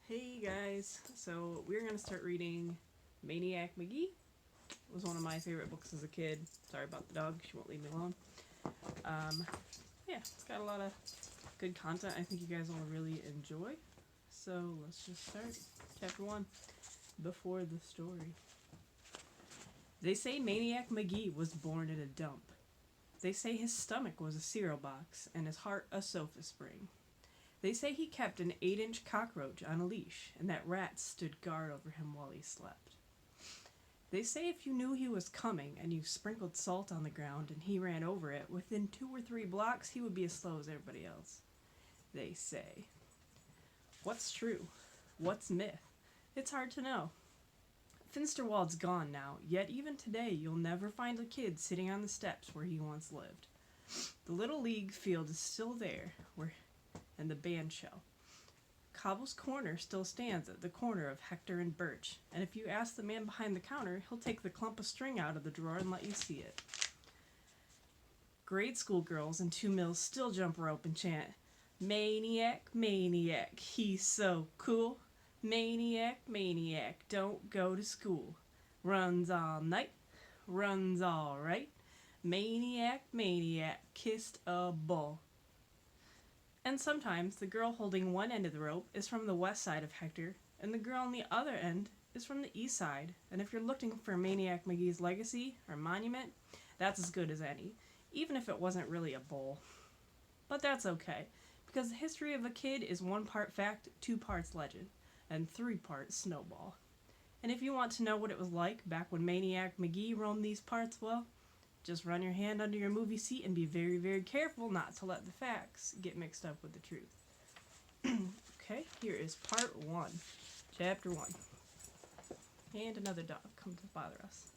Hey guys, so we're gonna start reading Maniac, Magee. It was one of my favorite books as a kid. Sorry about the dog, she won't leave me alone. Um, yeah, it's got a lot of good content I think you guys will really enjoy. So let's just start. Chapter 1, Before the Story. They say Maniac Magee was born in a dump. They say his stomach was a cereal box and his heart a sofa spring. They say he kept an 8-inch cockroach on a leash, and that rats stood guard over him while he slept. They say if you knew he was coming and you sprinkled salt on the ground and he ran over it, within 2 or 3 blocks he would be as slow as everybody else. They say. What's true? What's myth? It's hard to know. Finsterwald's gone now, yet even today you'll never find a kid sitting on the steps where he once lived. The Little League field is still there, and the band shell. Cobble's Corner still stands at the corner of Hector and Birch, and if you ask the man behind the counter, he'll take the clump of string out of the drawer and let you see it. Grade school girls in 2 Mills still jump rope and chant, "Maniac, maniac, he's so cool. Maniac, maniac, don't go to school. Runs all night, runs all right. Maniac, maniac, kissed a bull." And sometimes the girl holding one end of the rope is from the west side of Hector, and the girl on the other end is from the east side. And if you're looking for Maniac Magee's legacy or monument, that's as good as any, even if it wasn't really a bull. But that's okay, because the history of a kid is 1 part fact, 2 parts legend, and 3 parts snowball. And if you want to know what it was like back when Maniac Magee roamed these parts, well, just run your hand under your movie seat and be very, very careful not to let the facts get mixed up with the truth. Okay, here is part 1, chapter 1. And another dog comes to bother us.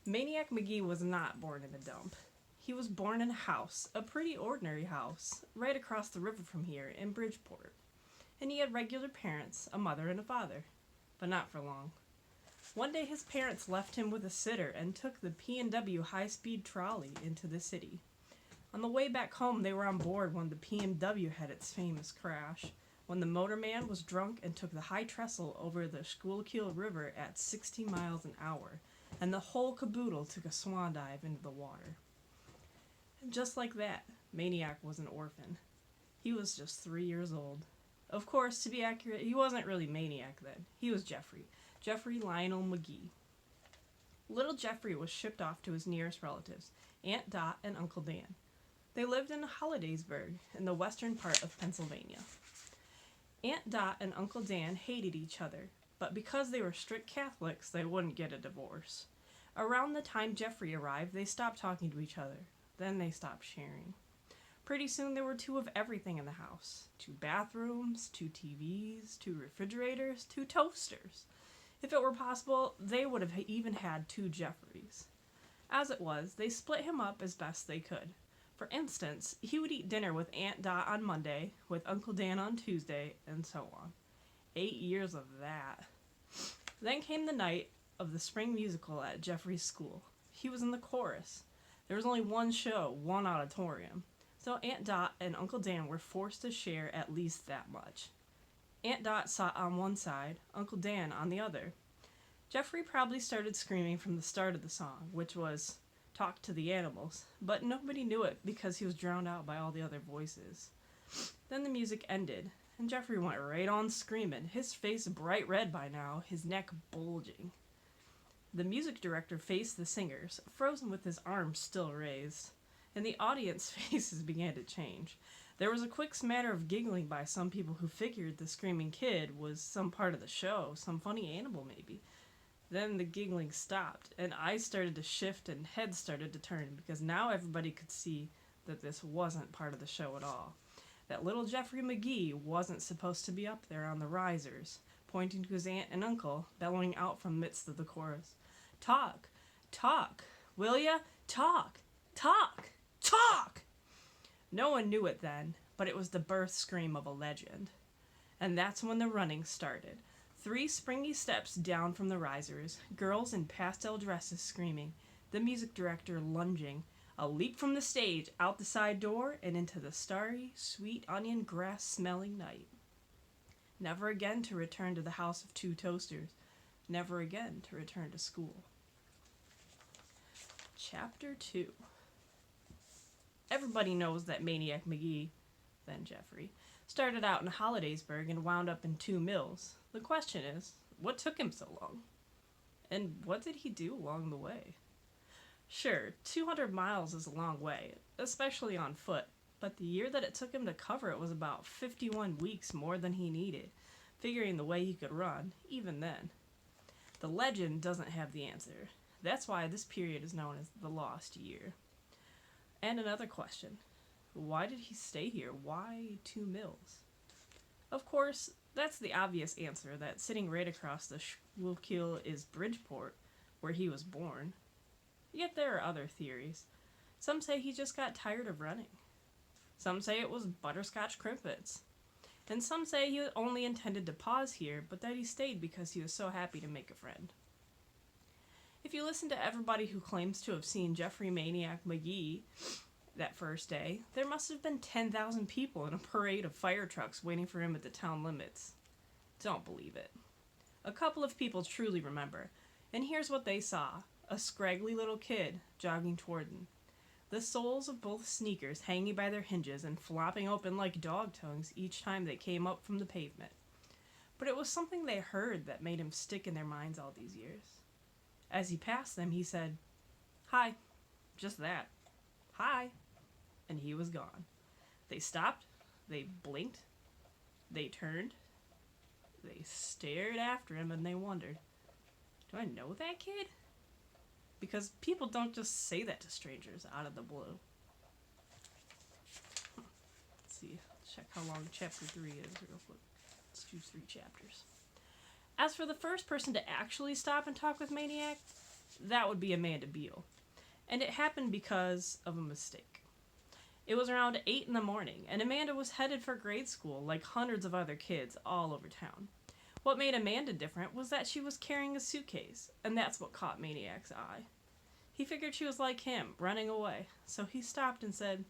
Maniac Magee was not born in a dump. He was born in a house, a pretty ordinary house, right across the river from here in Bridgeport. And he had regular parents, a mother and a father. But not for long. One day his parents left him with a sitter and took the P&W high-speed trolley into the city. On the way back home, they were on board when the P&W had its famous crash, when the motorman was drunk and took the high trestle over the Schuylkill River at 60 miles an hour, and the whole caboodle took a swan dive into the water. And just like that, Maniac was an orphan. He was just 3 years old. Of course, to be accurate, he wasn't really Maniac then. He was Jeffrey Lionel Magee. Little Jeffrey was shipped off to his nearest relatives, Aunt Dot and Uncle Dan. They lived in Hollidaysburg, in the western part of Pennsylvania. Aunt Dot and Uncle Dan hated each other, but because they were strict Catholics, they wouldn't get a divorce. Around the time Jeffrey arrived, they stopped talking to each other. Then they stopped sharing. Pretty soon there were 2 of everything in the house. 2 bathrooms, 2 TVs, 2 refrigerators, 2 toasters. If it were possible, they would have even had 2 Jeffreys. As it was, they split him up as best they could. For instance, he would eat dinner with Aunt Dot on Monday, with Uncle Dan on Tuesday, and so on. 8 years of that. Then came the night of the spring musical at Jeffrey's school. He was in the chorus. There was only 1 show, 1 auditorium. So Aunt Dot and Uncle Dan were forced to share at least that much. Aunt Dot sat on one side, Uncle Dan on the other. Jeffrey probably started screaming from the start of the song, which was "Talk to the Animals," but nobody knew it because he was drowned out by all the other voices. Then the music ended, and Jeffrey went right on screaming, his face bright red by now, his neck bulging. The music director faced the singers, frozen with his arms still raised, and the audience faces began to change. There was a quick smatter of giggling by some people who figured the screaming kid was some part of the show, some funny animal maybe. Then the giggling stopped, and eyes started to shift and heads started to turn, because now everybody could see that this wasn't part of the show at all. That little Jeffrey Magee wasn't supposed to be up there on the risers, pointing to his aunt and uncle, bellowing out from the midst of the chorus. "Talk! Talk! Will ya? Talk! Talk! Talk!" No one knew it then, but it was the birth scream of a legend. And that's when the running started. 3 springy steps down from the risers, girls in pastel dresses screaming, the music director lunging, a leap from the stage, out the side door, and into the starry, sweet onion grass-smelling night. Never again to return to the house of two toasters. Never again to return to school. Chapter 2. Everybody knows that Maniac Magee, then Jeffrey, started out in Hollidaysburg and wound up in Two Mills. The question is, what took him so long? And what did he do along the way? Sure, 200 miles is a long way, especially on foot, but the year that it took him to cover it was about 51 weeks more than he needed, figuring the way he could run, even then. The legend doesn't have the answer. That's why this period is known as the Lost Year. And another question. Why did he stay here? Why Two Mills? Of course, that's the obvious answer, that sitting right across the Schuylkill is Bridgeport, where he was born. Yet there are other theories. Some say he just got tired of running. Some say it was butterscotch crimpets. And some say he only intended to pause here, but that he stayed because he was so happy to make a friend. If you listen to everybody who claims to have seen Jeffrey Maniac Magee that first day, there must have been 10,000 people in a parade of fire trucks waiting for him at the town limits. Don't believe it. A couple of people truly remember, and here's what they saw. A scraggly little kid jogging toward them. The soles of both sneakers hanging by their hinges and flopping open like dog tongues each time they came up from the pavement. But it was something they heard that made him stick in their minds all these years. As he passed them, he said, "Hi." Just that. "Hi." And he was gone. They stopped. They blinked. They turned. They stared after him and they wondered, do I know that kid? Because people don't just say that to strangers out of the blue. Let's see. Check how long chapter 3 is real quick. Let's do 3 chapters. As for the first person to actually stop and talk with Maniac, that would be Amanda Beale. And it happened because of a mistake. It was around 8 in the morning, and Amanda was headed for grade school like hundreds of other kids all over town. What made Amanda different was that she was carrying a suitcase, and that's what caught Maniac's eye. He figured she was like him, running away, so he stopped and said,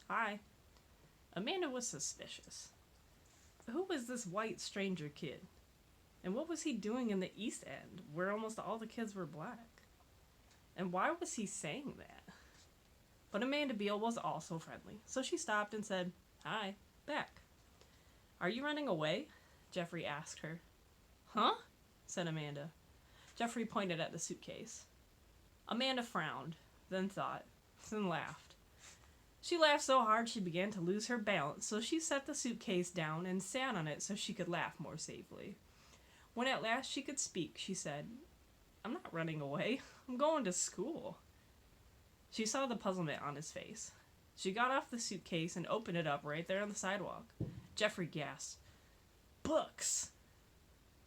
"Hi." Amanda was suspicious. Who was this white stranger kid? And what was he doing in the East End, where almost all the kids were black? And why was he saying that? But Amanda Beale was also friendly, so she stopped and said, "Hi," back. "Are you running away?" Jeffrey asked her. "Huh?" said Amanda. Jeffrey pointed at the suitcase. Amanda frowned, then thought, then laughed. She laughed so hard she began to lose her balance, so she set the suitcase down and sat on it so she could laugh more safely. When at last she could speak, she said, "I'm not running away. I'm going to school." She saw the puzzlement on his face. She got off the suitcase and opened it up right there on the sidewalk. Jeffrey gasped. Books!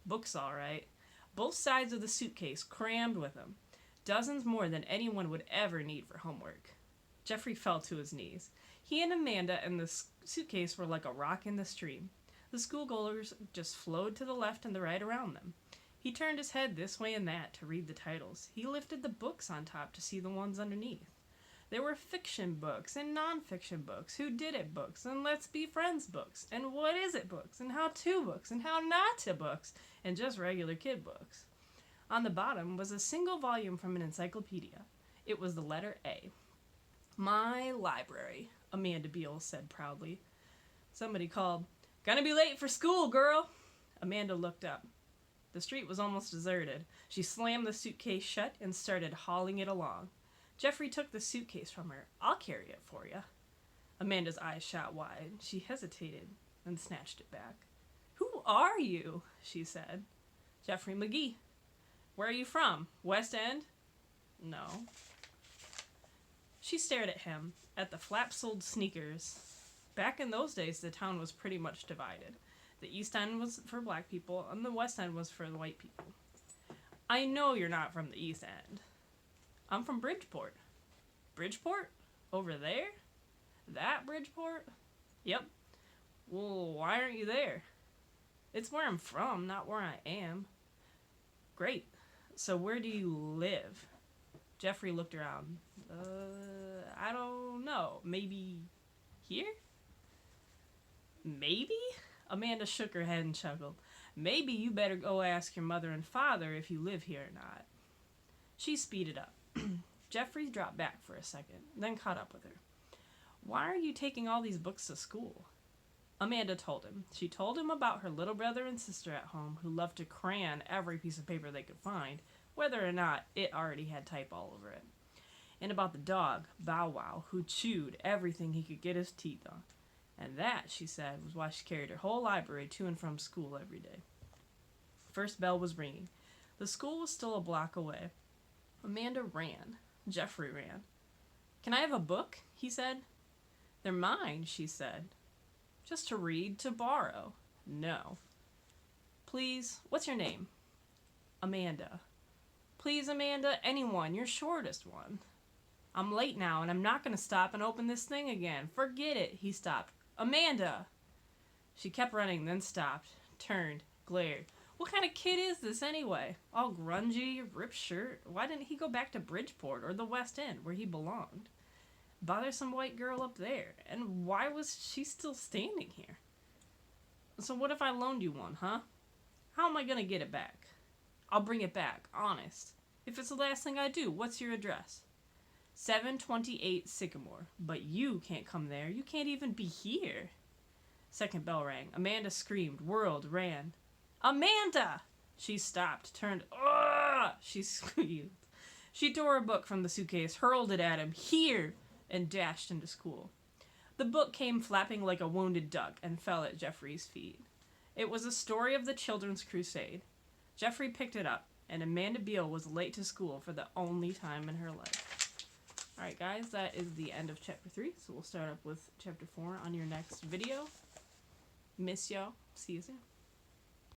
Books, all right. Both sides of the suitcase crammed with them. Dozens more than anyone would ever need for homework. Jeffrey fell to his knees. He and Amanda and the suitcase were like a rock in the stream. The schoolgoers just flowed to the left and the right around them. He turned his head this way and that to read the titles. He lifted the books on top to see the ones underneath. There were fiction books and non-fiction books, who did it books, and let's be friends books, and what is it books, and how to books, and how not to books, and just regular kid books. On the bottom was a single volume from an encyclopedia. It was the letter A. "My library," Amanda Beale said proudly. Somebody called, "Gonna be late for school, girl." Amanda looked up. The street was almost deserted. She slammed the suitcase shut and started hauling it along. Jeffrey took the suitcase from her. "I'll carry it for you." Amanda's eyes shot wide. She hesitated, then snatched it back. "Who are you?" she said. "Jeffrey Magee." "Where are you from? West End?" "No." She stared at him, at the flap-soled sneakers. Back in those days, the town was pretty much divided. The East End was for black people, and the West End was for the white people. "I know you're not from the East End." "I'm from Bridgeport." "Bridgeport? Over there? That Bridgeport?" "Yep." "Well, why aren't you there?" "It's where I'm from, not where I am." "Great. So where do you live?" Jeffrey looked around. I don't know. Maybe here?" "Maybe? Amanda shook her head and chuckled. Maybe you better go ask your mother and father if you live here or not. She speeded up. Jeffrey dropped back for a second, then caught up with her. Why are you taking all these books to school? Amanda told him. She told him about her little brother and sister at home who loved to crayon every piece of paper they could find, whether or not it already had type all over it. And about the dog, Bow Wow, who chewed everything he could get his teeth on. And that, she said, was why she carried her whole library to and from school every day. First bell was ringing. The school was still a block away. Amanda ran. Jeffrey ran. Can I have a book? He said. They're mine, she said. Just to read, to borrow. No. Please, what's your name? Amanda. Please, Amanda, anyone, your shortest one. I'm late now, and I'm not going to stop and open this thing again. Forget it, he stopped. Amanda! She kept running, then stopped, turned, glared. What kind of kid is this anyway? All grungy, ripped shirt. Why didn't he go back to Bridgeport or the West End, where he belonged? Bothersome white girl up there. And why was she still standing here? So what if I loaned you one, huh? How am I going to get it back? I'll bring it back, honest. If it's the last thing I do, what's your address? 728 Sycamore. But you can't come there. You can't even be here. Second bell rang. Amanda screamed, whirled, ran. Amanda! She stopped, turned. Ugh! She squealed. She tore a book from the suitcase, hurled it at him. Here! And dashed into school. The book came flapping like a wounded duck and fell at Jeffrey's feet. It was a story of the Children's Crusade. Jeffrey picked it up, and Amanda Beale was late to school for the only time in her life. Alright guys, that is the end of chapter 3, so we'll start up with chapter 4 on your next video. Miss y'all. See you soon.